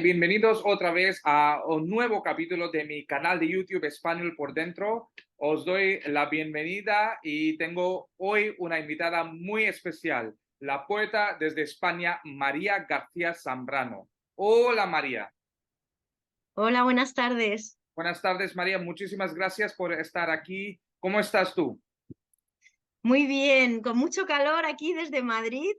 bienvenidos otra vez a un nuevo capítulo de mi canal de YouTube Español por Dentro. Os doy la bienvenida y tengo hoy una invitada muy especial, la poeta desde España, María García Zambrano. Hola María. Hola, buenas tardes. Buenas tardes María, muchísimas gracias por estar aquí. ¿Cómo estás tú? Muy bien, con mucho calor aquí desde Madrid.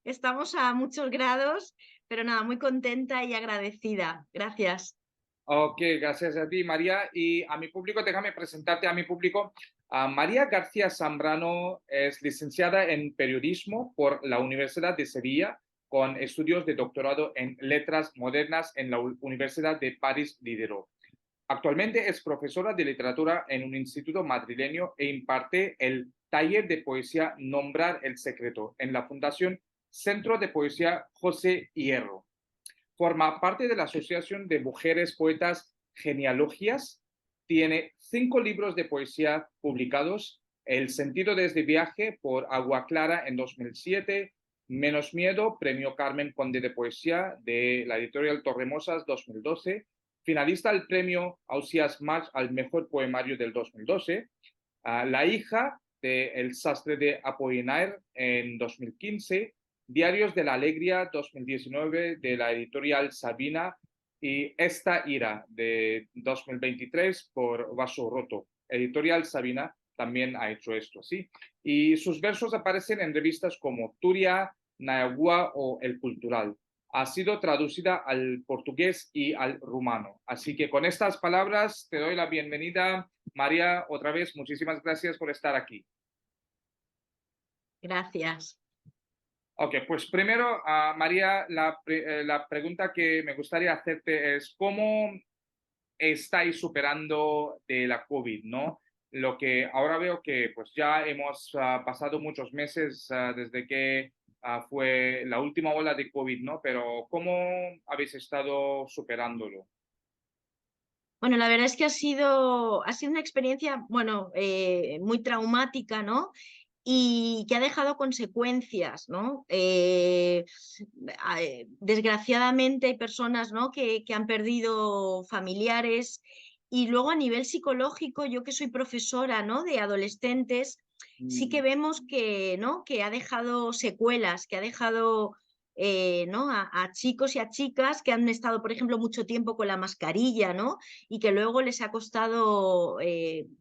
Estamos a muchos grados, pero nada, muy contenta y agradecida. Gracias. Ok, gracias a ti, María. Y a mi público, déjame presentarte a mi público. María García Zambrano es licenciada en periodismo por la Universidad de Sevilla, con estudios de doctorado en letras modernas en la Universidad de París Diderot. Actualmente es profesora de literatura en un instituto madrileño e imparte el taller de poesía Nombrar el Secreto en la Fundación Centro de Poesía José Hierro. Forma parte de la Asociación de Mujeres Poetas Genealogías. Tiene 5 libros de poesía publicados: El sentido de este viaje por Agua Clara en 2007, Menos miedo, Premio Carmen Conde de Poesía de la editorial Torremosas 2012, finalista al Premio Ausiàs March al Mejor Poemario del 2012, La hija de El sastre de Apollinaire en 2015, Diarios de la Alegría 2019 de la editorial Sabina y Esta ira de 2023 por Vaso Roto. Editorial Sabina también ha hecho esto, ¿sí? Y sus versos aparecen en revistas como Turia, Nayagua o El Cultural. Ha sido traducida al portugués y al rumano. Así que con estas palabras te doy la bienvenida, María, otra vez. Muchísimas gracias por estar aquí. Gracias. Ok, pues primero, María, la pregunta que me gustaría hacerte es, ¿cómo estáis superando de la COVID, ¿no? Lo que ahora veo que pues ya hemos pasado muchos meses desde que fue la última ola de COVID, ¿no? Pero ¿cómo habéis estado superándolo? Bueno, la verdad es que ha sido una experiencia, bueno, muy traumática, ¿no? Y que ha dejado consecuencias, ¿no? Desgraciadamente hay personas, ¿no? que han perdido familiares y luego a nivel psicológico, yo que soy profesora, ¿no? de adolescentes, sí que Mm. vemos que, ¿no? que ha dejado secuelas, que ha dejado ¿no? a chicos y a chicas que han estado, por ejemplo, mucho tiempo con la mascarilla, ¿no? y que luego les ha costado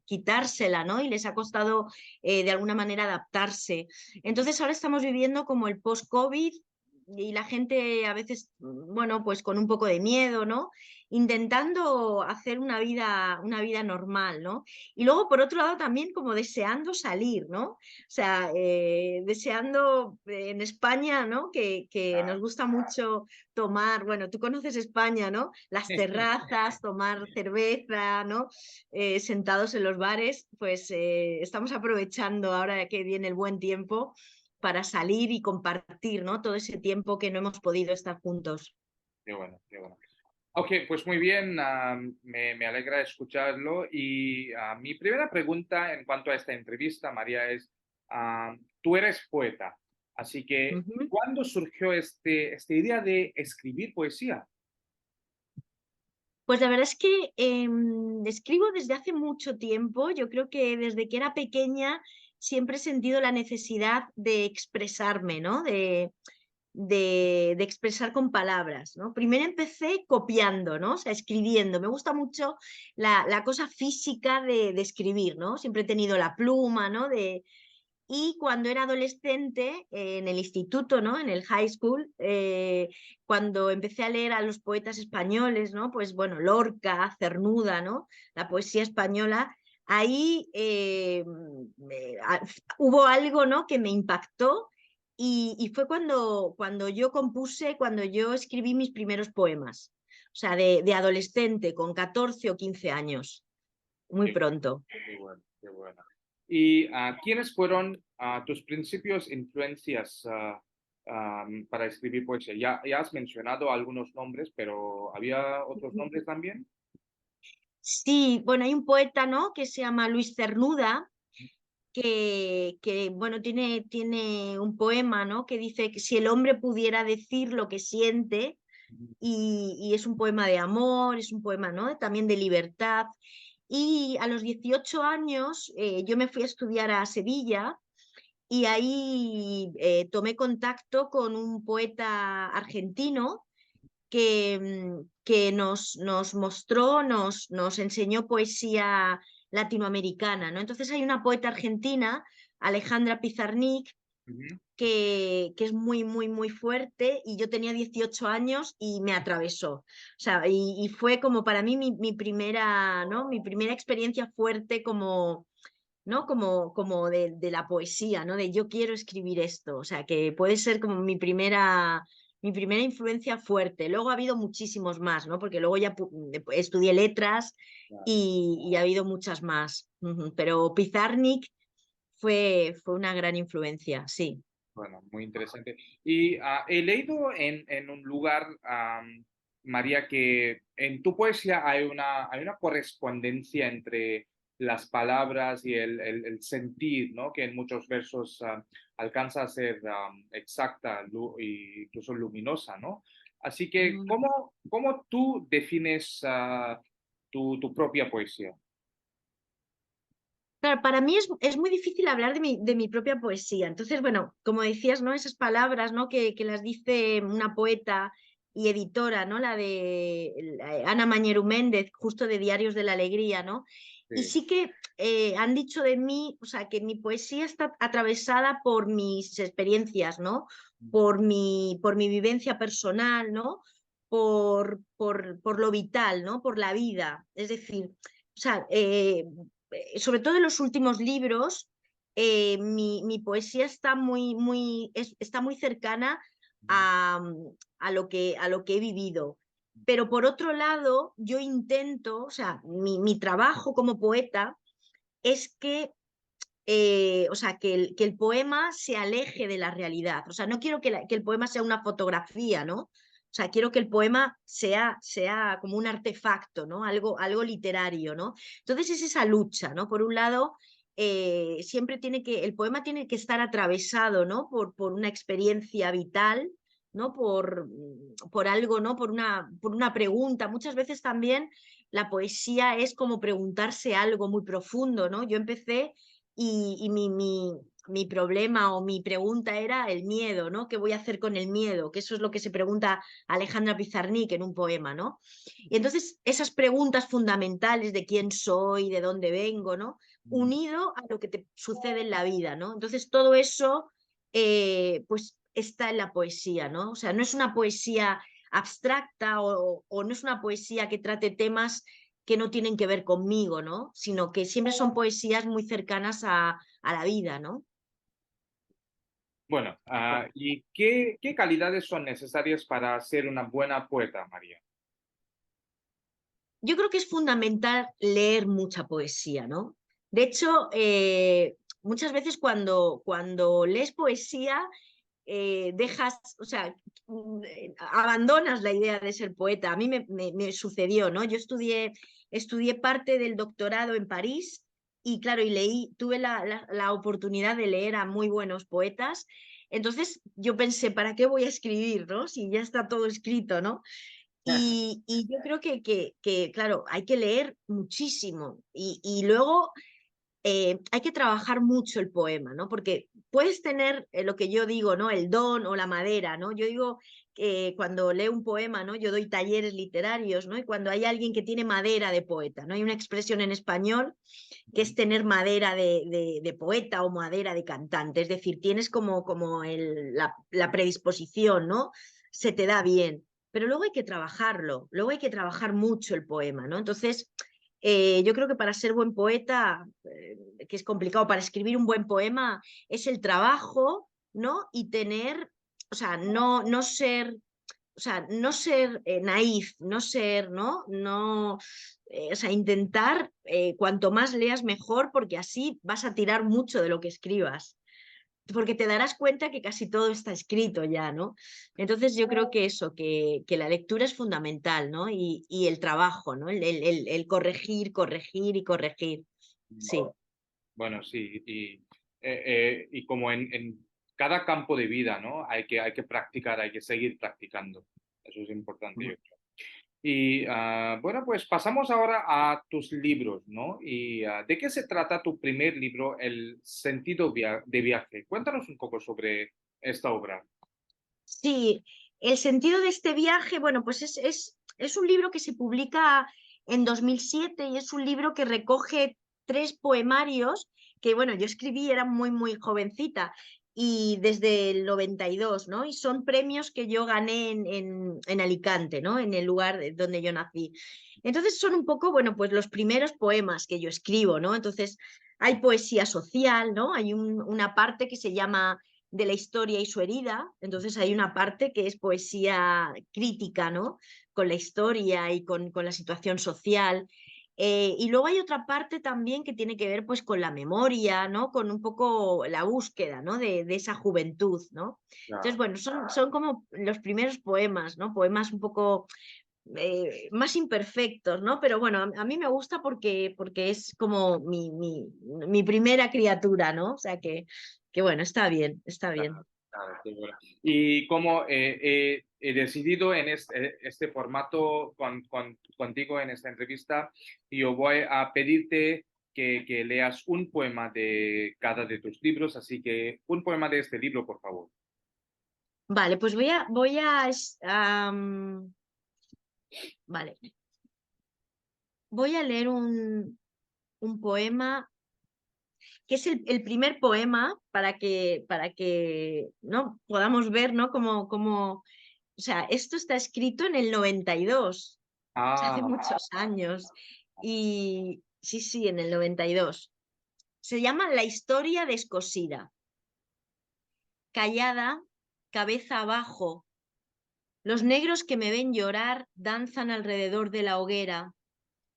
quitársela, ¿no? y les ha costado de alguna manera adaptarse. Entonces ahora estamos viviendo como el post-COVID y la gente a veces, bueno, pues con un poco de miedo, ¿no? Intentando hacer una vida normal, ¿no? Y luego, por otro lado, también como deseando salir, ¿no? O sea, deseando en España, ¿no? Que nos Ah. gusta mucho tomar, bueno, tú conoces España, ¿no? Las terrazas, tomar cerveza, ¿no? Sentados en los bares, pues estamos aprovechando ahora que viene el buen tiempo para salir y compartir, ¿no? Todo ese tiempo que no hemos podido estar juntos. Qué bueno, qué bueno. Ok, pues muy bien, me alegra escucharlo. Y mi primera pregunta en cuanto a esta entrevista, María, es, tú eres poeta, así que Ujú. ¿cuándo surgió esta idea de escribir poesía? Pues la verdad es que escribo desde hace mucho tiempo. Yo creo que desde que era pequeña siempre he sentido la necesidad de expresarme, ¿no? De expresar con palabras, ¿no? Primero empecé copiando, ¿no? O sea, escribiendo. Me gusta mucho la cosa física de escribir, ¿no? Siempre he tenido la pluma, ¿no? Y cuando era adolescente, en el instituto, ¿no? En el high school, cuando empecé a leer a los poetas españoles, ¿no? Pues bueno, Lorca, Cernuda, ¿no? La poesía española, ahí hubo algo, ¿no? que me impactó y fue cuando yo compuse, cuando yo escribí mis primeros poemas. O sea, de adolescente, con 14 o 15 años, muy Qué, pronto. qué bueno, qué bueno. ¿Y quiénes fueron tus principios influencias para escribir poesía? Ya has mencionado algunos nombres, pero ¿había otros nombres también? Sí, bueno, hay un poeta, ¿no? que se llama Luis Cernuda, bueno, tiene un poema, ¿no? que dice que si el hombre pudiera decir lo que siente, y es un poema de amor, es un poema, ¿no? También de libertad. Y a los 18 años yo me fui a estudiar a Sevilla y ahí tomé contacto con un poeta argentino que nos mostró, nos enseñó poesía latinoamericana, ¿no? Entonces hay una poeta argentina, Alejandra Pizarnik, Ujú. que es muy, muy, muy fuerte y yo tenía 18 años y me atravesó. O sea, y fue como para mí mi primera, ¿no? Mi primera experiencia fuerte como, ¿no? Como de la poesía, ¿no? De yo quiero escribir esto. O sea, que puede ser como mi primera influencia fuerte. Luego ha habido muchísimos más, ¿no? Porque luego ya estudié letras y ha habido muchas más. Ujú. Pero Pizarnik fue una gran influencia, sí. Bueno, muy interesante. Y he leído en un lugar, María, que en tu poesía hay una correspondencia entre las palabras y el sentir, ¿no? Que en muchos versos alcanza a ser exacta e incluso luminosa, ¿no? Así que, Mm. ¿cómo tú defines tu propia poesía? Claro, para mí es muy difícil hablar de mi propia poesía. Entonces, bueno, como decías, ¿no? Esas palabras, ¿no? Que las dice una poeta y editora, ¿no? Ana Mañeru Méndez, justo de Diarios de la Alegría, ¿no? Y Sí. sí que han dicho de mí, o sea, que mi poesía está atravesada por mis experiencias, ¿no? Por mi vivencia personal, ¿no? Por lo vital, ¿no? Por la vida. Es decir, o sea, sobre todo en los últimos libros, mi poesía está está muy cercana a, a lo que he vivido. Pero por otro lado, yo intento, o sea, mi trabajo como poeta es que, o sea, que el poema se aleje de la realidad. O sea, no quiero que el poema sea una fotografía, ¿no? O sea, quiero que el poema sea como un artefacto, ¿no? Algo literario, ¿no? Entonces es esa lucha, ¿no? Por un lado, siempre el poema tiene que estar atravesado, ¿no? Por una experiencia vital, ¿no? Por algo, ¿no? Por una pregunta. Muchas veces también la poesía es como preguntarse algo muy profundo, ¿no? Yo empecé y mi problema o mi pregunta era el miedo, ¿no? ¿Qué voy a hacer con el miedo? Que eso es lo que se pregunta Alejandra Pizarnik en un poema, ¿no? Y entonces esas preguntas fundamentales de quién soy, de dónde vengo, ¿no? Unido a lo que te sucede en la vida, ¿no? Entonces todo eso, pues está en la poesía, ¿no? O sea, no es una poesía abstracta o no es una poesía que trate temas que no tienen que ver conmigo, ¿no? Sino que siempre son poesías muy cercanas a la vida, ¿no? Bueno, ¿y qué calidades son necesarias para ser una buena poeta, María? Yo creo que es fundamental leer mucha poesía, ¿no? De hecho, muchas veces cuando lees poesía, dejas, o sea, abandonas la idea de ser poeta. A mí me sucedió, ¿no? Yo estudié parte del doctorado en París y claro, tuve la oportunidad de leer a muy buenos poetas. Entonces yo pensé, ¿para qué voy a escribir, no? Si ya está todo escrito, ¿no? Y yo creo claro, hay que leer muchísimo y luego hay que trabajar mucho el poema, ¿no? Porque puedes tener lo que yo digo, ¿no? El don o la madera, ¿no? Yo digo que cuando leo un poema, ¿no? Yo doy talleres literarios, ¿no? Y cuando hay alguien que tiene madera de poeta, ¿no? Hay una expresión en español que es tener madera de poeta o madera de cantante, es decir, tienes como la predisposición, ¿no? Se te da bien, pero luego hay que trabajarlo, luego hay que trabajar mucho el poema, ¿no? Entonces, yo creo que para ser buen poeta, que es complicado, para escribir un buen poema, es el trabajo, ¿no? Y tener, o sea, no ser, o sea, no ser naif, no ser, ¿no? No, o sea, intentar cuanto más leas mejor, porque así vas a tirar mucho de lo que escribas. Porque te darás cuenta que casi todo está escrito ya, ¿no? Entonces yo creo que eso, que la lectura es fundamental, ¿no? Y el trabajo, ¿no? El corregir, corregir y corregir. Sí. Bueno, sí, y como en cada campo de vida, ¿no? Hay que practicar, hay que seguir practicando. Eso es importante, Ujú. yo creo. Y bueno, pues pasamos ahora a tus libros, ¿no? Y ¿de qué se trata tu primer libro, El sentido de viaje? Cuéntanos un poco sobre esta obra. Sí, el sentido de este viaje, bueno, pues es un libro que se publica en 2007 y es un libro que recoge tres poemarios que, bueno, yo escribí, era muy, muy jovencita y desde el 92, ¿no? Y son premios que yo gané en Alicante, ¿no? En el lugar donde yo nací. Entonces son un poco, bueno, pues los primeros poemas que yo escribo, ¿no? Entonces hay poesía social, ¿no? Hay una parte que se llama de la historia y su herida. Entonces hay una parte que es poesía crítica, ¿no? Con la historia y con la situación social. Y luego hay otra parte también que tiene que ver pues con la memoria, ¿no? Con un poco la búsqueda, ¿no? De esa juventud, ¿no? Entonces, Ya, bueno, son como los primeros poemas, ¿no? Poemas un poco más imperfectos, ¿no? Pero bueno, a mí me gusta porque es como mi primera criatura, ¿no? O sea que bueno, está bien, está bien. claro, claro, qué bueno. Y como he decidido en este formato contigo en esta entrevista, yo voy a pedirte que leas un poema de cada de tus libros, así que un poema de este libro, por favor. Vale, pues vale, voy a leer un poema que es el primer poema para que ¿no? podamos ver, ¿no? O sea, esto está escrito en el 92, o sea, hace Ah, muchos años. Y sí, sí, en el 92. Se llama La historia descosida. Callada, cabeza abajo, los negros que me ven llorar danzan alrededor de la hoguera.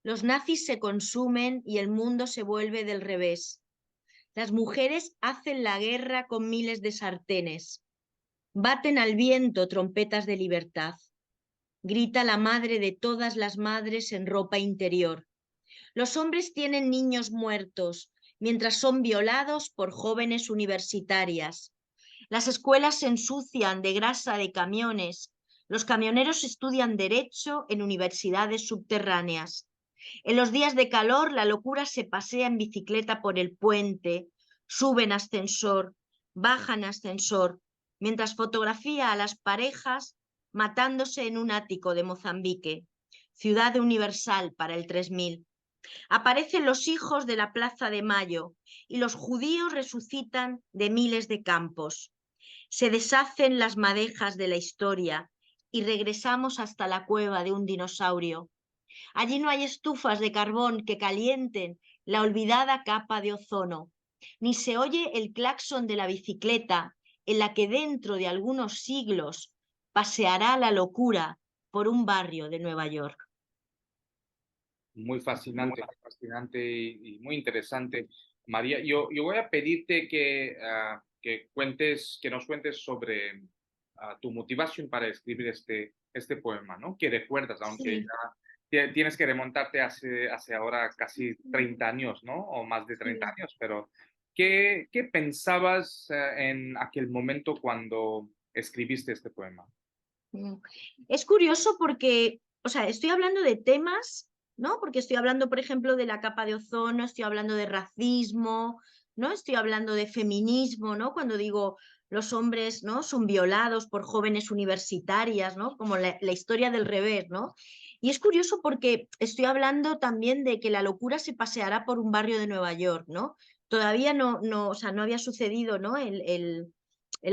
Los nazis se consumen y el mundo se vuelve del revés. Las mujeres hacen la guerra con miles de sartenes. Baten al viento trompetas de libertad. Grita la madre de todas las madres en ropa interior. Los hombres tienen niños muertos mientras son violados por jóvenes universitarias. Las escuelas se ensucian de grasa de camiones. Los camioneros estudian derecho en universidades subterráneas. En los días de calor, la locura se pasea en bicicleta por el puente, sube en ascensor, baja en ascensor, mientras fotografía a las parejas matándose en un ático de Mozambique, ciudad universal para el 3000. Aparecen los hijos de la Plaza de Mayo y los judíos resucitan de miles de campos. Se deshacen las madejas de la historia y regresamos hasta la cueva de un dinosaurio. Allí no hay estufas de carbón que calienten la olvidada capa de ozono, ni se oye el claxon de la bicicleta en la que dentro de algunos siglos paseará la locura por un barrio de Nueva York. muy fascinante y muy interesante. María, yo voy a pedirte que nos cuentes sobre tu motivación para escribir este poema, ¿no? Que recuerdas, aunque Sí, ya tienes que remontarte hace ahora casi 30 años, ¿no? O más de 30 sí. años, pero ¿qué pensabas en aquel momento cuando escribiste este poema? Mm. Es curioso porque, o sea, estoy hablando de temas, ¿no? Porque estoy hablando, por ejemplo, de la capa de ozono, estoy hablando de racismo, ¿no? Estoy hablando de feminismo, ¿no? Cuando digo los hombres, ¿no? Son violados por jóvenes universitarias, ¿no? Como la historia del revés, ¿no? Y es curioso porque estoy hablando también de que la locura se paseará por un barrio de Nueva York, ¿no? Todavía no, o sea, no había sucedido, ¿no? El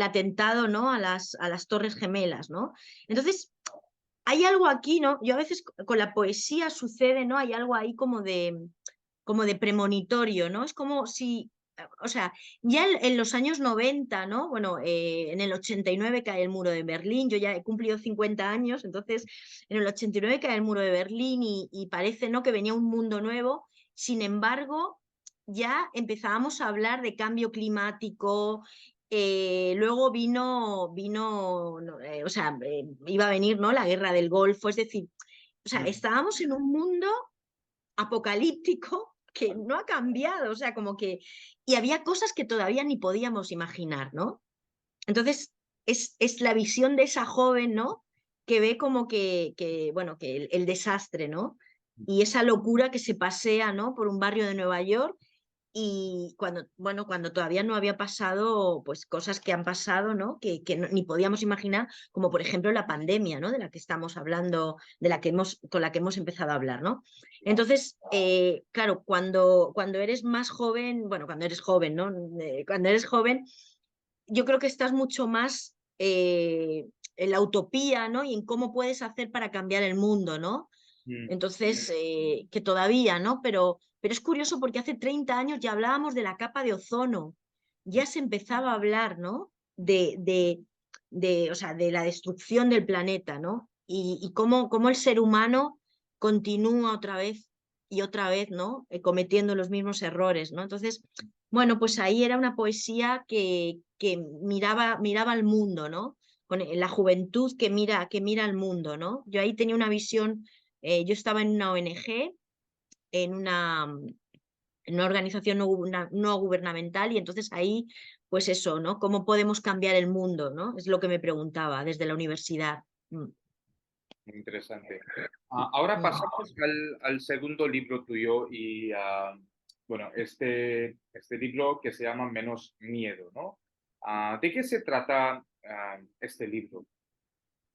atentado, ¿no? A las Torres Gemelas, ¿no? Entonces, hay algo aquí, ¿no? Yo a veces con la poesía sucede, ¿no? Hay algo ahí como de premonitorio, ¿no? Es como si, o sea, ya en los años 90, ¿no? Bueno, en el 89 cae el muro de Berlín, yo ya he cumplido 50 años, entonces en el 89 cae el muro de Berlín y parece, ¿no? Que venía un mundo nuevo, sin embargo, ya empezábamos a hablar de cambio climático. Luego vino no, o sea, iba a venir, ¿no? La guerra del Golfo, es decir, o sea, Mm. estábamos en un mundo apocalíptico que no ha cambiado, o sea, como que, y había cosas que todavía ni podíamos imaginar, ¿no? Entonces, es la visión de esa joven, ¿no? que ve como bueno, que el desastre, ¿no? Y esa locura que se pasea, ¿no? Por un barrio de Nueva York y cuando, bueno, cuando todavía no había pasado, pues cosas que han pasado, ¿no? Que ni podíamos imaginar, como por ejemplo la pandemia, ¿no? De la que estamos hablando, con la que hemos empezado a hablar, ¿no? Entonces, claro, cuando eres más joven, bueno, cuando eres joven, ¿no? Cuando eres joven, yo creo que estás mucho más en la utopía, ¿no? Y en cómo puedes hacer para cambiar el mundo, ¿no? Mm. Entonces, que todavía, ¿no? Pero es curioso porque hace 30 años ya hablábamos de la capa de ozono, ya se empezaba a hablar, ¿no? O sea, de la destrucción del planeta, ¿no? Y cómo el ser humano continúa otra vez, ¿no? Cometiendo los mismos errores, ¿no? Entonces, bueno, pues ahí era una poesía que miraba al mundo, ¿no? Con la juventud que mira al mundo, ¿no? Yo ahí tenía una visión, yo estaba en una ONG, en una organización no gubernamental, y entonces ahí, pues eso, ¿no? ¿Cómo podemos cambiar el mundo, ¿no? Es lo que me preguntaba desde la universidad. Mm, Muy interesante. Ahora mm. pasamos al segundo libro tuyo y, bueno, este libro que se llama Menos Miedo, ¿no? ¿De qué se trata este libro?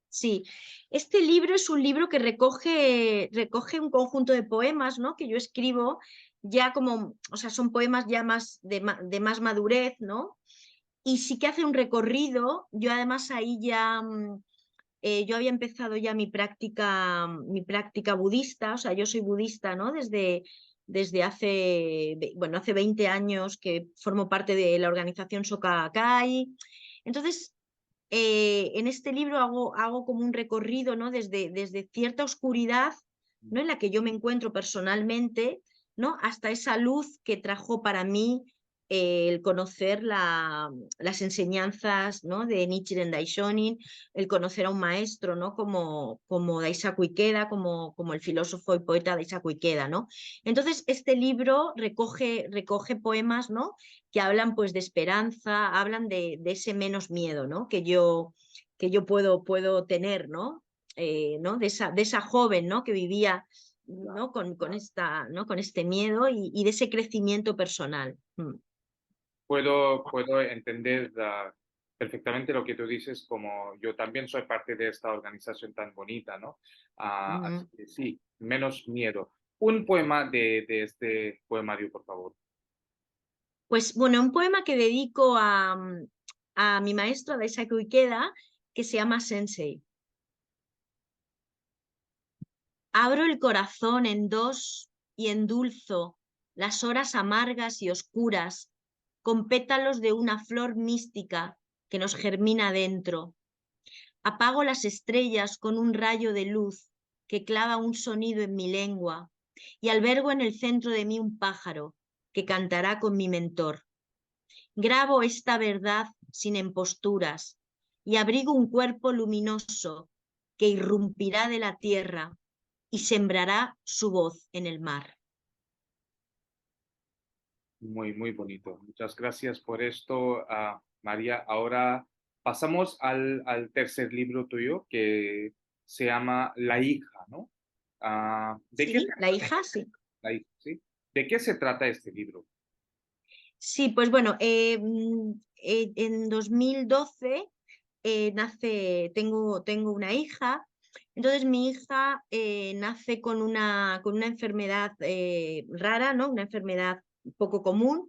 Sí, este libro es un libro que recoge un conjunto de poemas, ¿no? Que yo escribo ya como, o sea, son poemas ya más de más madurez, ¿no? Y sí que hace un recorrido. Yo además ahí ya, yo había empezado ya mi práctica budista, o sea, yo soy budista, ¿no? Desde bueno, hace 20 años que formo parte de la organización Soka Gakkai. Entonces, en este libro hago como un recorrido, ¿no? Desde cierta oscuridad, ¿no? En la que yo me encuentro personalmente, ¿no? Hasta esa luz que trajo para mí el conocer las enseñanzas, ¿no? De Nichiren Daishonin, el conocer a un maestro, ¿no? Como Daisaku Ikeda, como el filósofo y poeta Daisaku Ikeda, ¿no? Entonces, este libro recoge poemas, ¿no? Que hablan pues de esperanza, hablan de ese menos miedo, ¿no? Que yo puedo tener, ¿no? ¿No? De esa joven, ¿no? Que vivía, ¿no? ¿no? Con este miedo y de ese crecimiento personal. Mm. Puedo entender perfectamente lo que tú dices, como yo también soy parte de esta organización tan bonita, ¿no? Así Mm. que sí, Menos Miedo. Un poema de este poemario, por favor. Pues bueno, un poema que dedico a mi maestro Daisaku Ikeda, que se llama Sensei. Abro el corazón en dos y endulzo las horas amargas y oscuras con pétalos de una flor mística que nos germina dentro. Apago las estrellas con un rayo de luz que clava un sonido en mi lengua y albergo en el centro de mí un pájaro que cantará con mi mentor. Grabo esta verdad sin imposturas y abrigo un cuerpo luminoso que irrumpirá de la tierra y sembrará su voz en el mar. Muy, muy bonito. Muchas gracias por esto, María. Ahora pasamos al tercer libro tuyo que se llama La hija, ¿no? ¿De qué se Sí, la trata hija, sí. la hija, sí? ¿De qué se trata este libro? Sí, pues bueno, en 2012 tengo una hija. Entonces mi hija nace con una enfermedad rara, ¿no? Una enfermedad poco común,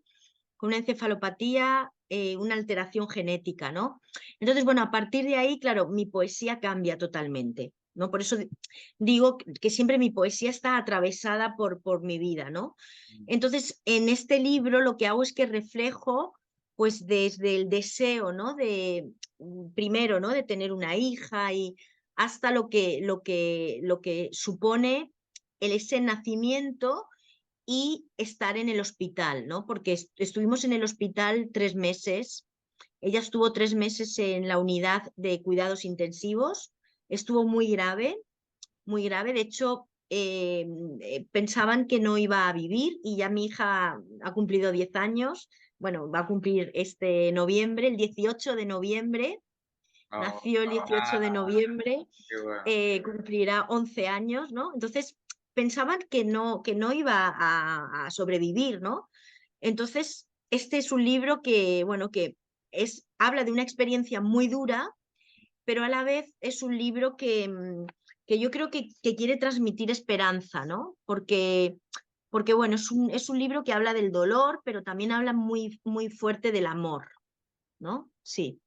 con una encefalopatía, una alteración genética, ¿no? Entonces, bueno, a partir de ahí, claro, mi poesía cambia totalmente, ¿no? Por eso digo que siempre mi poesía está atravesada por mi vida, ¿no? Entonces, en este libro lo que hago es que reflejo, pues desde el deseo, ¿no? Primero, ¿no? De tener una hija y hasta lo que supone ese nacimiento y estar en el hospital, ¿no? Porque estuvimos en el hospital 3 meses. Ella estuvo 3 meses en la unidad de cuidados intensivos. Estuvo muy grave, muy grave. De hecho, pensaban que no iba a vivir y ya mi hija ha cumplido 10 años. Bueno, va a cumplir este noviembre, el 18 de noviembre. Oh, nació el 18 de noviembre, qué bueno. cumplirá 11 años, ¿no? Entonces pensaban que no iba a sobrevivir, ¿no? Entonces, este es un libro que, bueno, habla de una experiencia muy dura, pero a la vez es un libro que yo creo que quiere transmitir esperanza, ¿no? Porque bueno, es un libro que habla del dolor, pero también habla muy, muy fuerte del amor, ¿no? Sí,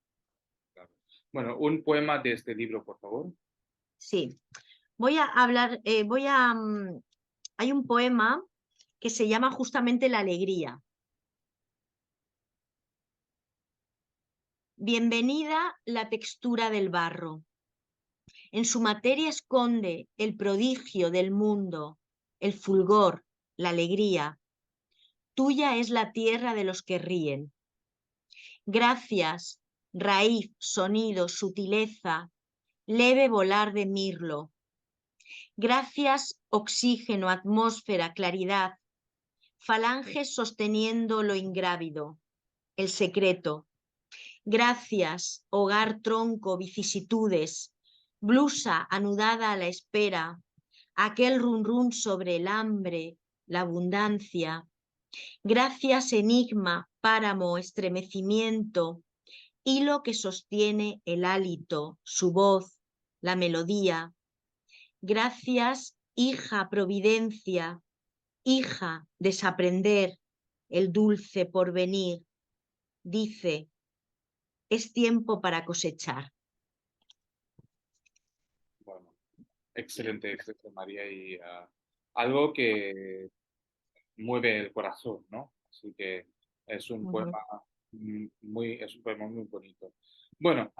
Claro. Bueno, un poema de este libro, por favor. sí. Voy a hablar, hay un poema que se llama justamente La alegría. Bienvenida la textura del barro. En su materia esconde el prodigio del mundo, el fulgor, la alegría. Tuya es la tierra de los que ríen. Gracias, raíz, sonido, sutileza, leve volar de mirlo. Gracias, oxígeno, atmósfera, claridad, falanges sosteniendo lo ingrávido, el secreto. Gracias, hogar, tronco, vicisitudes, blusa anudada a la espera, aquel run run sobre el hambre, la abundancia. Gracias, enigma, páramo, estremecimiento, hilo que sostiene el hálito, su voz, la melodía. Gracias, hija, providencia, hija, desaprender, el dulce porvenir. Dice, es tiempo para cosechar. Bueno, excelente, excelente, María, y algo que mueve el corazón, ¿no? Así que es un poema Ujú. es un poema muy bonito. Bueno,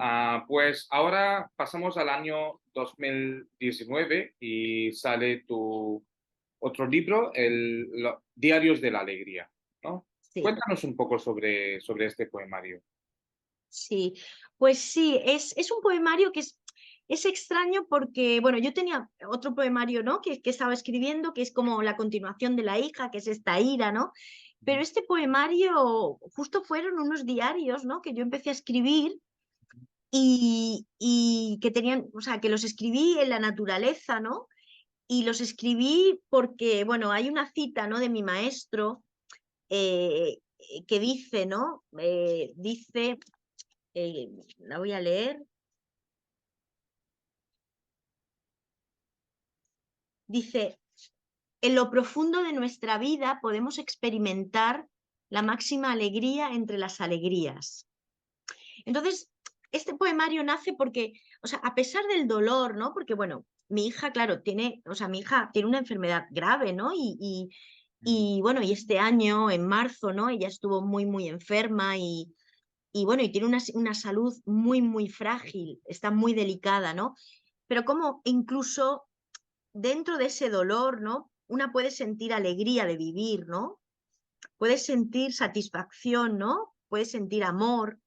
pues ahora pasamos al año 2019 y sale tu otro libro, Diarios de la Alegría, ¿no? Sí, Cuéntanos un poco sobre este poemario. sí. Pues sí, es un poemario es extraño porque, bueno, yo tenía otro poemario, ¿no? Que estaba escribiendo, que es como la continuación de La hija, que es esta ira, ¿no? Pero este poemario justo fueron unos diarios, ¿no? Que yo empecé a escribir y que tenían, o sea, que los escribí en la naturaleza, ¿no? Y los escribí porque, bueno, hay una cita, ¿no? De mi maestro que dice, ¿no? Dice, la voy a leer, dice, en lo profundo de nuestra vida podemos experimentar la máxima alegría entre las alegrías. Entonces, este poemario nace porque, o sea, a pesar del dolor, ¿no? Porque, bueno, mi hija, claro, tiene, o sea, mi hija tiene una enfermedad grave, ¿no? Y bueno, y este año, en marzo, ¿no? Ella estuvo muy, muy enferma y bueno, y tiene una salud muy, muy frágil, está muy delicada, ¿no? Pero como incluso dentro de ese dolor, ¿no? Una puede sentir alegría de vivir, ¿no? Puede sentir satisfacción, ¿no? Puede sentir amor,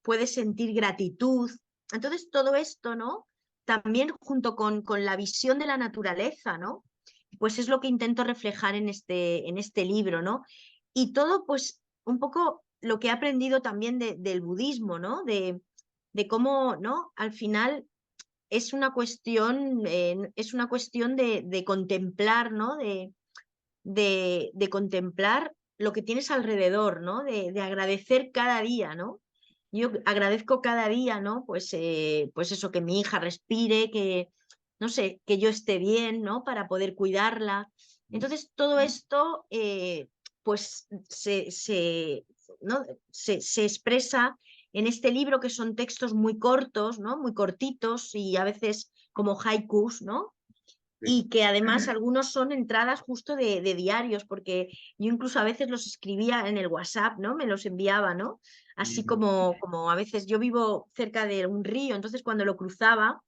puede sentir gratitud. Entonces, todo esto, ¿no? También junto con la visión de la naturaleza, ¿no? Pues es lo que intento reflejar en este libro, ¿no? Y todo, pues, un poco lo que he aprendido también del budismo, ¿no? De cómo, ¿no? Al final es una cuestión de contemplar, ¿no? De contemplar lo que tienes alrededor, ¿no? De agradecer cada día, ¿no? Yo agradezco cada día, ¿no? Pues eso, que mi hija respire, que, no sé, que yo esté bien, ¿no? Para poder cuidarla. Entonces, todo esto, pues, ¿no? Se expresa en este libro, que son textos muy cortos, ¿no? Muy cortitos y a veces como haikus, ¿no? Sí. Y que además algunos son entradas justo de diarios, porque yo incluso a veces los escribía en el WhatsApp, ¿no? Me los enviaba, ¿no? Así como a veces yo vivo cerca de un río, entonces cuando lo cruzaba,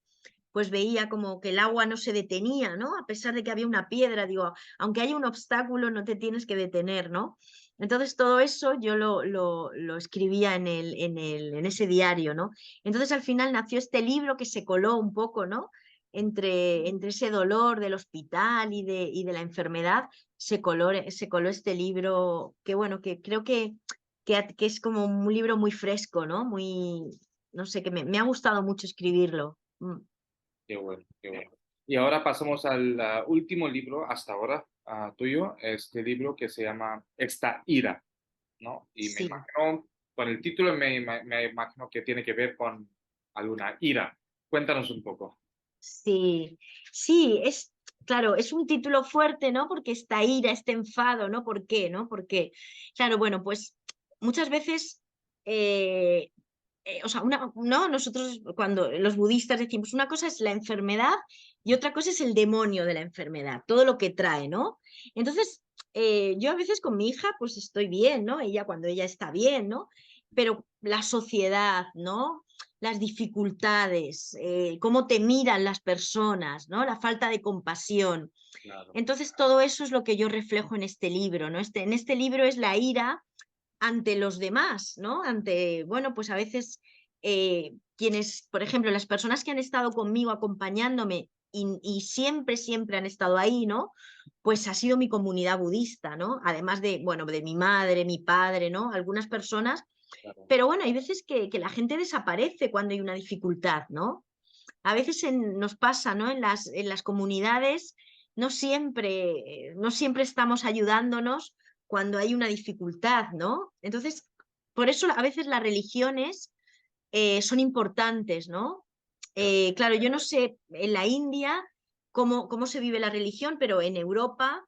pues veía como que el agua no se detenía, ¿no? A pesar de que había una piedra, digo, aunque haya un obstáculo, no te tienes que detener, ¿no? Entonces todo eso yo lo escribía en ese diario, ¿no? Entonces al final nació este libro que se coló un poco, ¿no? Entre ese dolor del hospital y de la enfermedad, se coló este libro que, bueno, que creo que es como un libro muy fresco, ¿no? Muy, no sé, que me ha gustado mucho escribirlo. Qué bueno, qué bueno. Y ahora pasamos al último libro hasta ahora tuyo, este libro que se llama Esta ira, ¿no? Y me Sí. imagino, con el título me imagino que tiene que ver con alguna ira. Cuéntanos un poco. Sí, sí, claro, es un título fuerte, ¿no? Porque esta ira, este enfado, ¿no? ¿Por qué, no? Porque, claro, bueno, pues muchas veces, eh, o sea, ¿no? Nosotros cuando los budistas decimos, una cosa es la enfermedad y otra cosa es el demonio de la enfermedad, todo lo que trae, ¿no? Entonces, yo a veces con mi hija, pues estoy bien, ¿no? Ella cuando ella está bien, ¿no? Pero la sociedad, ¿no? Las dificultades, cómo te miran las personas, ¿no? La falta de compasión. Claro, Entonces, todo eso es lo que yo reflejo en este libro, ¿no? En este libro es la ira ante los demás, ¿no? Ante, bueno, pues a veces quienes, por ejemplo, las personas que han estado conmigo acompañándome y siempre, siempre han estado ahí, ¿no? Pues ha sido mi comunidad budista, ¿no? Además de, bueno, de mi madre, mi padre, ¿no? Algunas personas, claro. pero bueno, hay veces que la gente desaparece cuando hay una dificultad, ¿no? A veces nos pasa, ¿no? En las comunidades no siempre estamos ayudándonos cuando hay una dificultad, ¿no? Entonces, por eso a veces las religiones son importantes, ¿no? Claro, yo no sé en la India cómo se vive la religión, pero en Europa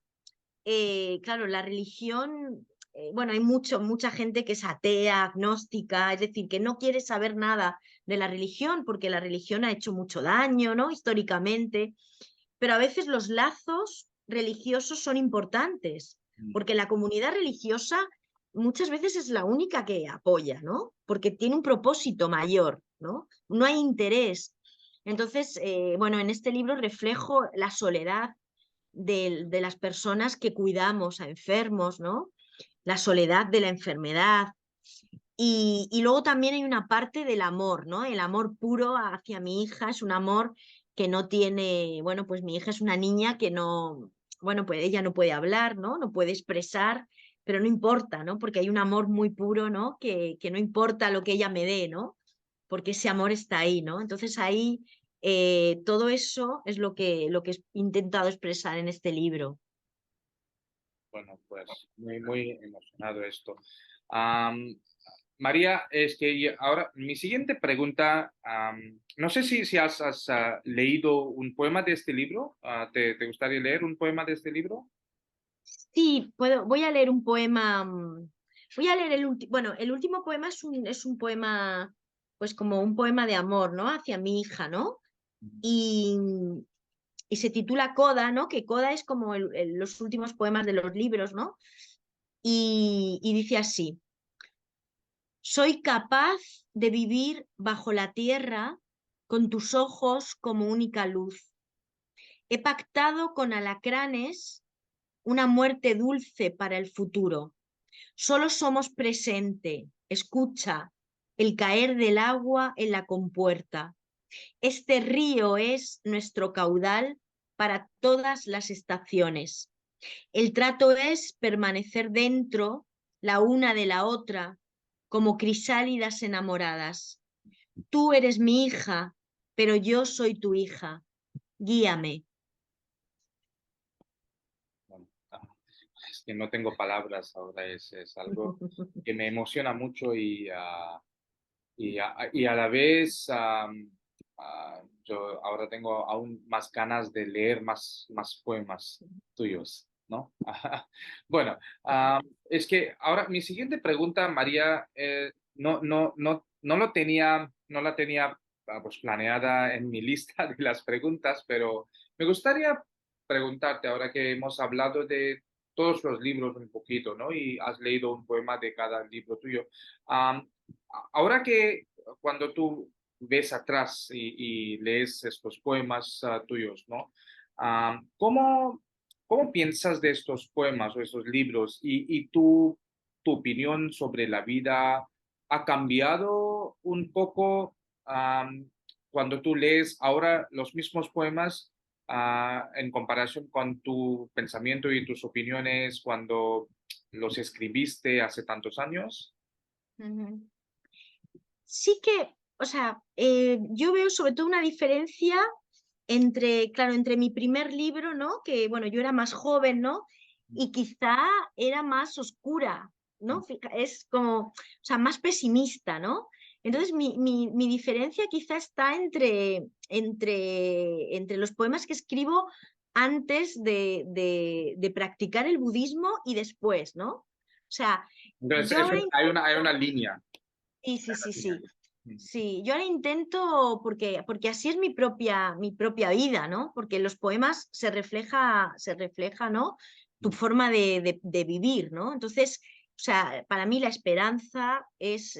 claro, la religión, bueno, hay mucha gente que es atea, agnóstica, es decir, que no quiere saber nada de la religión porque la religión ha hecho mucho daño, ¿no? Históricamente, pero a veces los lazos religiosos son importantes Mm, porque la comunidad religiosa muchas veces es la única que apoya, ¿no? Porque tiene un propósito mayor, ¿no? No hay interés. Entonces, bueno, en este libro reflejo la soledad de las personas que cuidamos a enfermos, ¿no? La soledad de la enfermedad. Y luego también hay una parte del amor, ¿no? El amor puro hacia mi hija es un amor que no tiene, bueno, pues mi hija es una niña que no, bueno, pues ella no puede hablar, ¿no? No puede expresar, pero no importa, ¿no? Porque hay un amor muy puro, ¿no? Que no importa lo que ella me dé, ¿no? Porque ese amor está ahí, ¿no? Entonces ahí todo eso es lo que he intentado expresar en este libro. bueno, pues muy, muy emocionado esto. Am, María, es que ahora mi siguiente pregunta, no sé si has leído un poema de este libro. ¿Te gustaría leer un poema de este libro? Sí, voy a leer un poema, voy a leer el último, bueno, el último poema es un poema, pues como un poema de amor, ¿no? Hacia mi hija, ¿no? Y, y se titula Coda, ¿no? Que Coda es como los últimos poemas de los libros, ¿no? Y dice así, soy capaz de vivir bajo la tierra con tus ojos como única luz. He pactado con alacranes una muerte dulce para el futuro. Solo somos presente. Escucha el caer del agua en la compuerta. Este río es nuestro caudal para todas las estaciones. El trato es permanecer dentro la una de la otra como crisálidas enamoradas. Tú eres mi hija, pero yo soy tu hija. Guíame. Bueno, es que no tengo palabras ahora, es algo que me emociona mucho y a la vez yo ahora tengo aún más ganas de leer más poemas tuyos, ¿no? Bueno, es que ahora mi siguiente pregunta, María, no la tenía pues planeada en mi lista de las preguntas, pero me gustaría preguntarte ahora que hemos hablado de todos los libros un poquito, ¿no? Y has leído un poema de cada libro tuyo. Ahora que cuando tú ves atrás y lees estos poemas tuyos, ¿no? ¿Cómo, cómo piensas de estos poemas o estos libros y tu opinión sobre la vida ha cambiado un poco cuando tú lees ahora los mismos poemas en comparación con tu pensamiento y tus opiniones cuando los escribiste hace tantos años? Ujú. Sí que o sea, yo veo sobre todo una diferencia entre, claro, entre mi primer libro, ¿no? Que, bueno, yo era más joven, ¿no? Y quizá era más oscura, ¿no? Es como, o sea, más pesimista, ¿no? Entonces, mi diferencia quizá está entre los poemas que escribo antes de practicar el budismo y después, ¿no? O sea, yo Entonces, ahora hay una intento, línea. sí, sí, sí, sí. Mm. Sí, yo ahora intento, porque así es mi propia vida, ¿no? Porque en los poemas se refleja, ¿no? Tu forma de vivir, ¿no? Entonces, o sea, para mí la esperanza es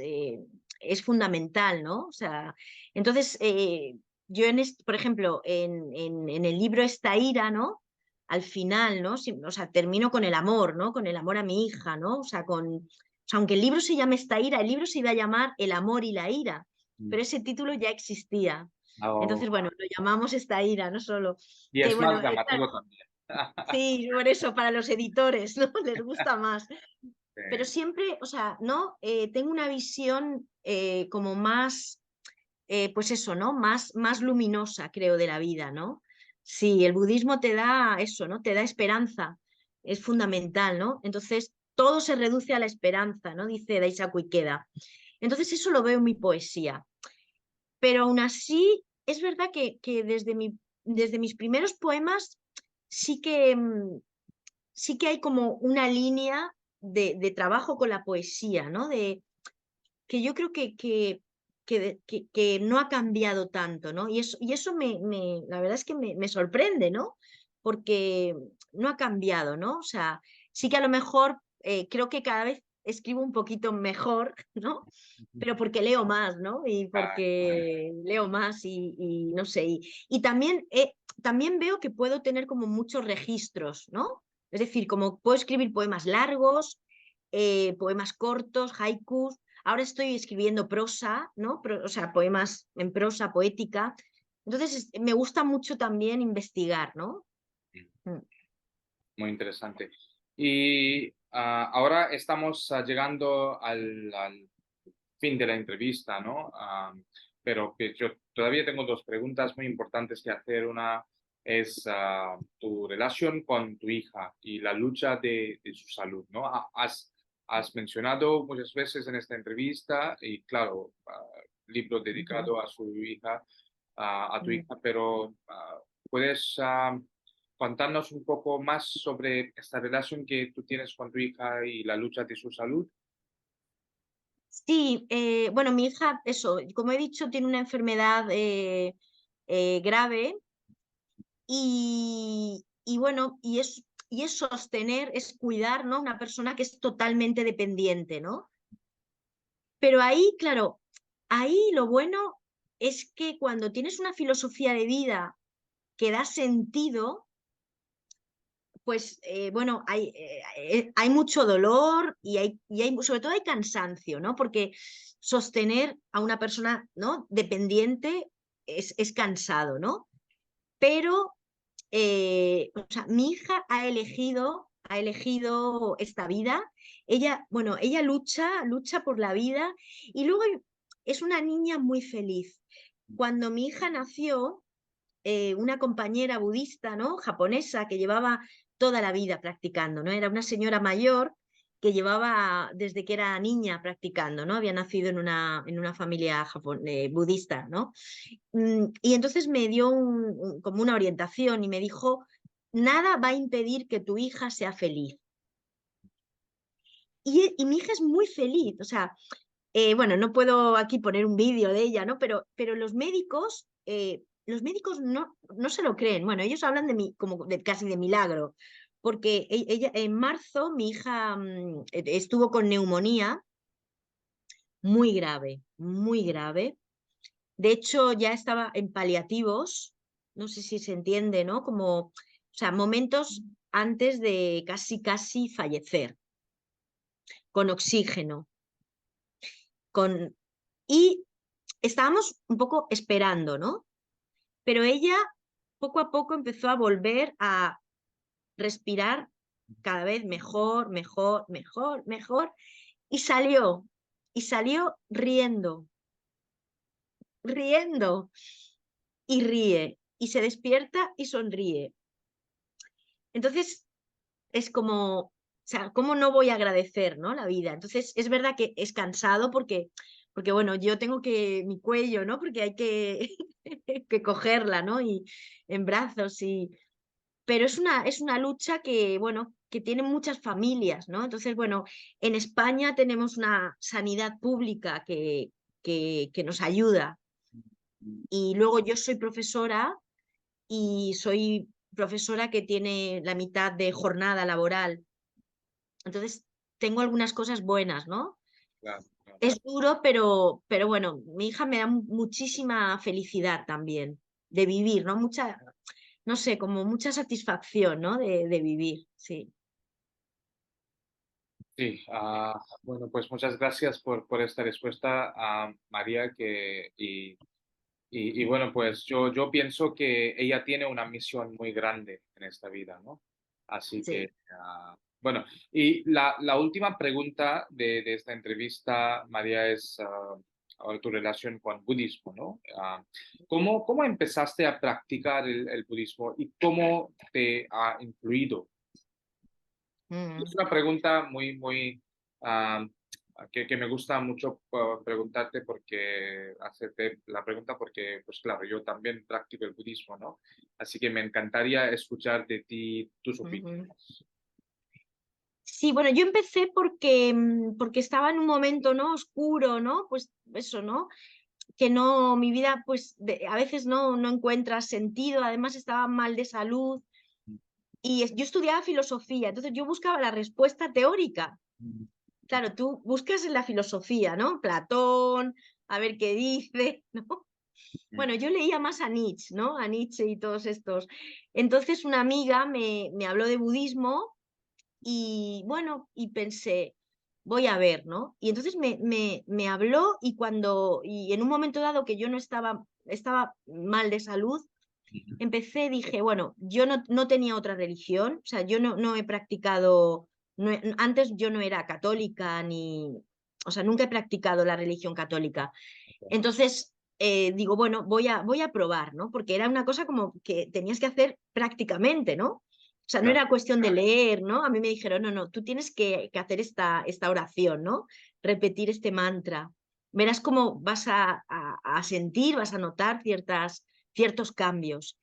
fundamental, ¿no? O sea, entonces, yo por ejemplo, en el libro Esta ira, ¿no? Al final, ¿no? O sea, termino con el amor, ¿no? Con el amor a mi hija, ¿no? O sea, sea, aunque el libro se llame Esta ira, el libro se iba a llamar El amor y la ira, Mm. pero ese título ya existía. Oh, Entonces, bueno, lo llamamos Esta ira, no solo. y Que es más bueno, claro, llamativo también. sí, por eso, para los editores, ¿no? Les gusta más. Pero Sí. siempre, o sea, ¿no? Tengo una visión como más, pues eso, ¿no? Más luminosa, creo, de la vida, ¿no? Sí, el budismo te da eso, ¿no? Te da esperanza, es fundamental, ¿no? Entonces, todo se reduce a la esperanza, ¿no? Dice Daisaku Ikeda. Entonces, eso lo veo en mi poesía. Pero aún así, es verdad que desde mis primeros poemas sí que, sí que hay como una línea de trabajo con la poesía, ¿no? Que yo creo que no ha cambiado tanto, ¿no? Y eso la verdad es que me sorprende, ¿no? Porque no ha cambiado, ¿no? O sea, sí que a lo mejor creo que cada vez escribo un poquito mejor, ¿no? Pero porque leo más, ¿no? Y Ah, porque leo más y no sé. Y también, también veo que puedo tener como muchos registros, ¿no? Es decir, como puedo escribir poemas largos, poemas cortos, haikus. Ahora estoy escribiendo prosa, ¿no? O sea, poemas en prosa, poética. Entonces, me gusta mucho también investigar, ¿no? Mm. muy interesante. Y ahora estamos llegando al fin de la entrevista, ¿no? Pero que yo todavía tengo dos preguntas muy importantes que hacer. Una es tu relación con tu hija y la lucha de su salud, ¿no? Has mencionado muchas veces en esta entrevista y claro, libro Ujú. dedicado a su hija, a tu Mm. hija, pero ¿puedes contarnos un poco más sobre esta relación que tú tienes con tu hija y la lucha de su salud? Sí, bueno, mi hija, eso, como he dicho, tiene una enfermedad grave y bueno, y es sostener, es cuidar, ¿no? Una persona que es totalmente dependiente, ¿no? Pero ahí, claro, ahí lo bueno es que cuando tienes una filosofía de vida que da sentido, pues bueno, hay mucho dolor sobre todo hay cansancio, ¿no? Porque sostener a una persona, ¿no? Dependiente es cansado, ¿no? Pero o sea, mi hija ha elegido esta vida. Ella, bueno, ella lucha por la vida y luego es una niña muy feliz. Cuando mi hija nació, una compañera budista, ¿no? Japonesa que llevaba toda la vida practicando, ¿no? Era una señora mayor que llevaba desde que era niña practicando, ¿no? Había nacido en una familia budista, ¿no? Y entonces me dio como una orientación y me dijo, nada va a impedir que tu hija sea feliz. Y mi hija es muy feliz, o sea, bueno, no puedo aquí poner un vídeo de ella, ¿no? Pero los médicos no se lo creen. Bueno, ellos hablan de mí como de, casi de milagro, porque ella, en marzo mi hija estuvo con neumonía muy grave, muy grave. De hecho, ya estaba en paliativos, no sé si se entiende, ¿no? Como, o sea, momentos antes de casi fallecer, con oxígeno, con... Y estábamos un poco esperando, ¿no? Pero ella poco a poco empezó a volver a respirar cada vez mejor, mejor, mejor, mejor, y salió riendo. riendo y ríe y se despierta y sonríe. Entonces es como, o sea, ¿cómo no voy a agradecer, ¿no? La vida. Entonces es verdad que es cansado porque bueno, yo tengo que mi cuello, ¿no? Porque hay que, que cogerla, ¿no? Y en brazos y pero es una lucha que, bueno, que tienen muchas familias, ¿no? Entonces, bueno, en España tenemos una sanidad pública que nos ayuda. Y luego yo soy profesora y soy profesora que tiene la mitad de jornada laboral. Entonces, tengo algunas cosas buenas, ¿no? Claro, claro. Es duro, pero bueno, mi hija me da muchísima felicidad también de vivir, ¿no? Mucha, no sé, como mucha satisfacción, ¿no? De vivir, sí. Sí, bueno, pues muchas gracias por esta respuesta, María, y bueno, pues yo pienso que ella tiene una misión muy grande en esta vida, ¿no? Así que, Sí. bueno, y la última pregunta de esta entrevista, María, es tu relación con el budismo, ¿no? ¿Cómo empezaste a practicar el budismo y cómo te ha influido? Es Mm. una pregunta muy, ah, que me gusta mucho preguntarte porque, hacerte la pregunta porque, pues claro, yo también practico el budismo, ¿no? Así que me encantaría escuchar de ti tus Ujú. opiniones. Sí, bueno, yo empecé porque, porque estaba en un momento, ¿no? Oscuro, ¿no? Pues eso, ¿no? Que no, mi vida, pues a veces no encuentra sentido, además estaba mal de salud y yo estudiaba filosofía, entonces yo buscaba la respuesta teórica. Claro, tú buscas en la filosofía, ¿no? Platón, a ver qué dice, ¿no? Bueno, yo leía más a Nietzsche, ¿no? A Nietzsche y todos estos. Entonces una amiga me habló de budismo y bueno, y pensé, voy a ver, ¿no? Y entonces me habló y en un momento dado que yo no estaba mal de salud, empecé, dije, bueno, yo no tenía otra religión, o sea, yo no he practicado, antes yo no era católica ni, o sea, nunca he practicado la religión católica. Entonces, digo, bueno, voy a probar, ¿no? Porque era una cosa como que tenías que hacer prácticamente, ¿no? O sea, no Claro, era cuestión de leer, ¿no? A mí me dijeron, no, tú tienes que hacer esta oración, ¿no? Repetir este mantra. Verás cómo vas a sentir, vas a notar ciertos cambios.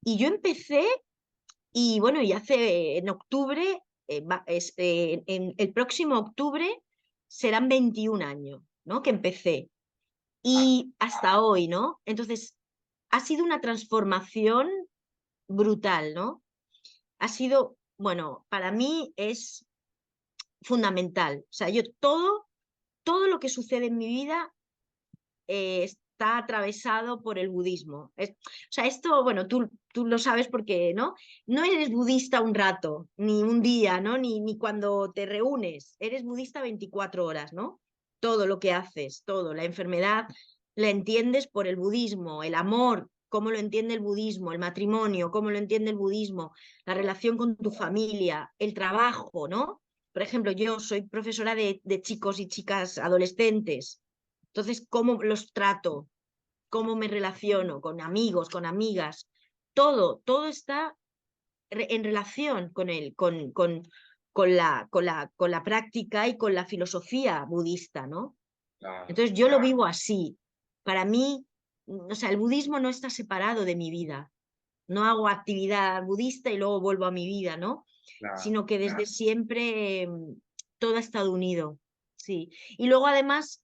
Y yo empecé, y bueno, y hace en octubre, en el próximo octubre serán 21 años, ¿no? Que empecé y hasta hoy, ¿no? Entonces, ha sido una transformación brutal, ¿no? Ha sido, bueno, para mí es fundamental. O sea, yo todo lo que sucede en mi vida está atravesado por el budismo. O sea, esto, bueno, tú lo sabes porque, ¿no? No eres budista un rato, ni un día, ¿no? Ni cuando te reúnes. Eres budista 24 horas, ¿no? Todo lo que haces, todo, la enfermedad la entiendes por el budismo, el amor, cómo lo entiende el budismo, el matrimonio, cómo lo entiende el budismo, la relación con tu familia, el trabajo, ¿no? Por ejemplo, yo soy profesora de chicos y chicas adolescentes. Entonces, ¿cómo los trato? ¿Cómo me relaciono con amigos, con amigas? Todo está en relación con la práctica y con la filosofía budista, ¿no? claro, Entonces yo lo vivo así. Para mí, o sea, el budismo no está separado de mi vida. No hago actividad budista y luego vuelvo a mi vida, ¿no? claro. Sino que desde siempre todo ha estado unido. Sí. Y luego además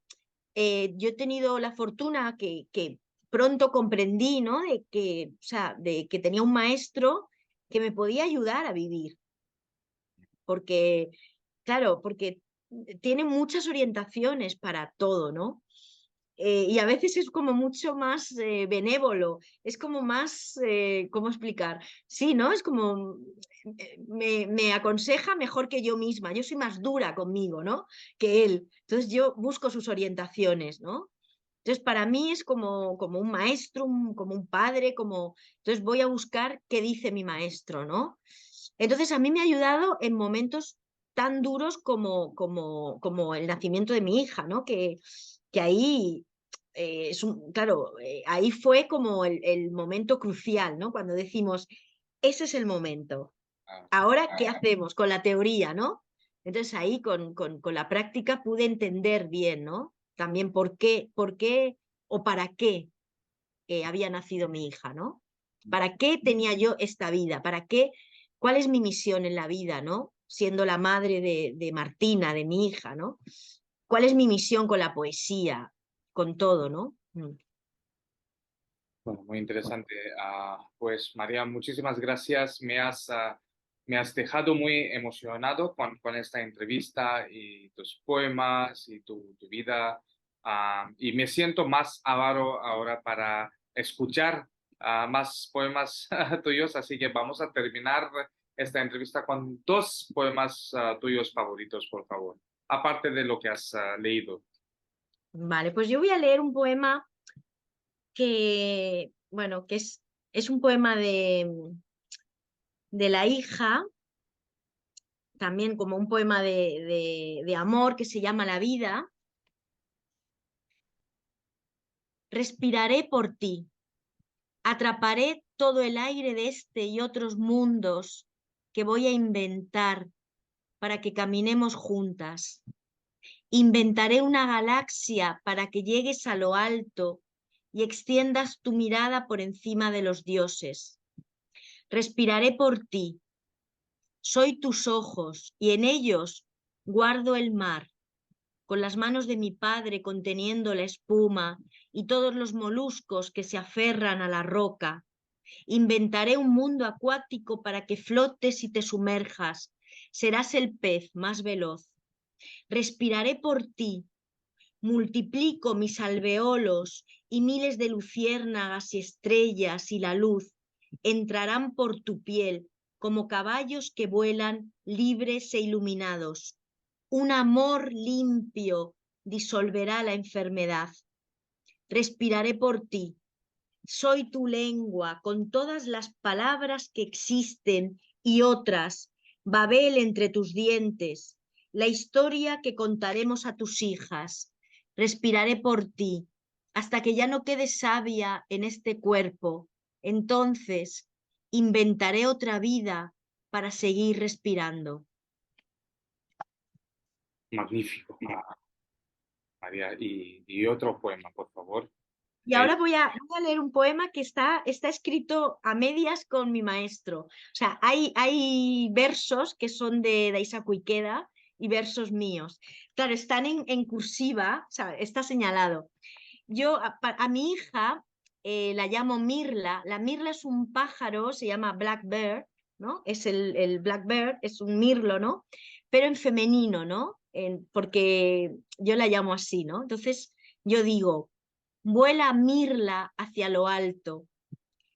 yo he tenido la fortuna que pronto comprendí, ¿no? O sea, de que tenía un maestro que me podía ayudar a vivir, porque, claro, porque tiene muchas orientaciones para todo, ¿no? Y a veces es como mucho más benévolo, es como más, ¿cómo explicar? Sí, ¿no? Es como, me aconseja mejor que yo misma, yo soy más dura conmigo, ¿no? Que él. Entonces yo busco sus orientaciones, ¿no? Entonces para mí es como un maestro, como un padre, entonces voy a buscar qué dice mi maestro, ¿no? Entonces a mí me ha ayudado en momentos tan duros como el nacimiento de mi hija, ¿no? Que ahí claro, ahí fue como el momento crucial, ¿no? Cuando decimos, ese es el momento. Ah, Ahora, ¿qué hacemos con la teoría, ¿no? Entonces ahí con la práctica pude entender bien, ¿no? También por qué o para qué había nacido mi hija, ¿no? ¿Para qué tenía yo esta vida? ¿Para qué? ¿Cuál es mi misión en la vida, ¿no? Siendo la madre de Martina, de mi hija, ¿no? ¿Cuál es mi misión con la poesía, con todo, ¿no? bueno, muy interesante. Pues María, muchísimas gracias. Me has dejado muy emocionado con esta entrevista y tus poemas y tu vida. Y me siento más avaro ahora para escuchar más poemas tuyos, así que vamos a terminar esta entrevista con dos poemas tuyos favoritos, por favor, aparte de lo que has leído. Vale, pues yo voy a leer un poema que, bueno, es un poema de la hija, también como un poema de amor que se llama La vida. Respiraré por ti, atraparé todo el aire de este y otros mundos que voy a inventar para que caminemos juntas. Inventaré una galaxia para que llegues a lo alto y extiendas tu mirada por encima de los dioses. Respiraré por ti. Soy tus ojos y en ellos guardo el mar, con las manos de mi padre conteniendo la espuma y todos los moluscos que se aferran a la roca. Inventaré un mundo acuático para que flotes y te sumerjas. Serás el pez más veloz. Respiraré por ti. Multiplico mis alveolos y miles de luciérnagas y estrellas y la luz entrarán por tu piel como caballos que vuelan libres e iluminados. Un amor limpio disolverá la enfermedad. Respiraré por ti. Soy tu lengua con todas las palabras que existen y otras, Babel entre tus dientes, la historia que contaremos a tus hijas. Respiraré por ti hasta que ya no quede savia en este cuerpo. Entonces inventaré otra vida para seguir respirando. Magnífico, María. Y otro poema, por favor. Y ahora voy a leer un poema que está escrito a medias con mi maestro. O sea, hay versos que son de Isaac Ikeda y versos míos. Claro, están en cursiva, o sea, está señalado. Yo a mi hija la llamo Mirla. La Mirla es un pájaro, se llama Blackbird, ¿no? Es el Blackbird, es un mirlo, ¿no? Pero en femenino, ¿no? Porque yo la llamo así, ¿no? Entonces yo digo... Vuela Mirla hacia lo alto,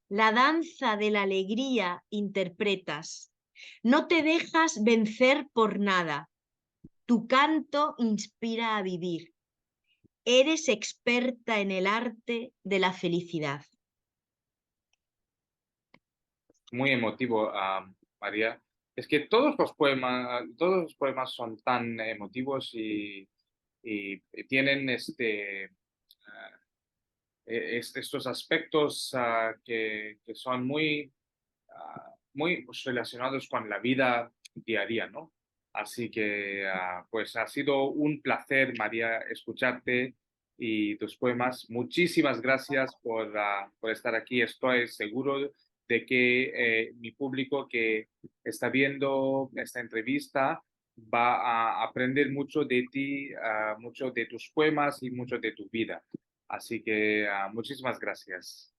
la danza de la alegría interpretas. No te dejas vencer por nada. Tu canto inspira a vivir. Eres experta en el arte de la felicidad. Muy emotivo, María. Es que todos los poemas son tan emotivos y tienen estos aspectos que son muy pues, relacionados con la vida diaria, ¿no? Así que pues ha sido un placer, María, escucharte y tus poemas. Muchísimas gracias por estar aquí. Estoy seguro de que mi público que está viendo esta entrevista va a aprender mucho de ti, mucho de tus poemas y mucho de tu vida. Así que muchísimas gracias.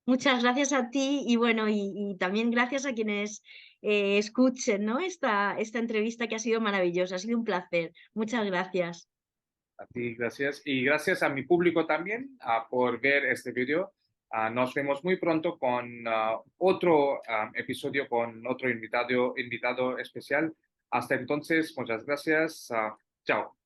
Muchas gracias a ti y bueno, y también gracias a quienes escuchen, ¿no? Esta entrevista que ha sido maravillosa, ha sido un placer. Muchas gracias. A ti, gracias. Y gracias a mi público también por ver este video. Nos vemos muy pronto con otro episodio con otro invitado especial. Hasta entonces, muchas gracias. Chao.